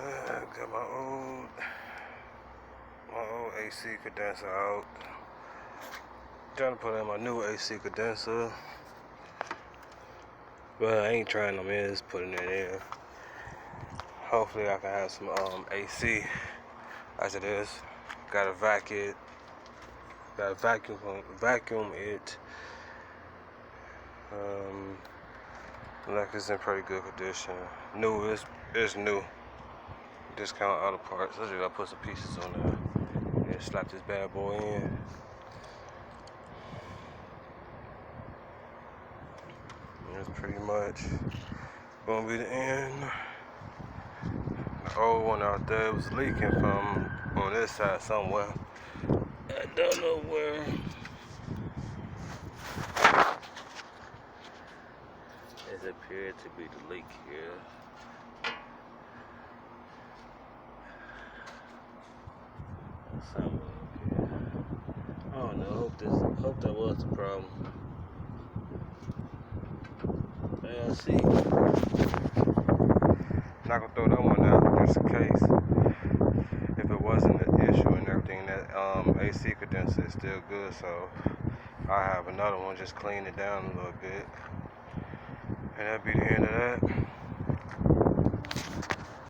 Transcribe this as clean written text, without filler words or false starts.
Got my old AC condenser out. Trying to put in my new AC condenser. Well, I ain't trying them in, just putting it in. Hopefully I can have some AC after this. Gotta vacuum it. Like it's in pretty good condition. New, it's new. Discount auto parts. I just gotta put some pieces on there and slap this bad boy in. That's pretty much gonna be the end. The old one out there was leaking from on this side somewhere. I don't know where. It appeared to be the leak here. Somewhere up here. I don't know. Hope that was the problem. Yeah, see. Not gonna throw that one out just in case. If it wasn't an issue and everything, that AC condenser is still good, so I have another one, just clean it down a little bit. And that'd be the end of that.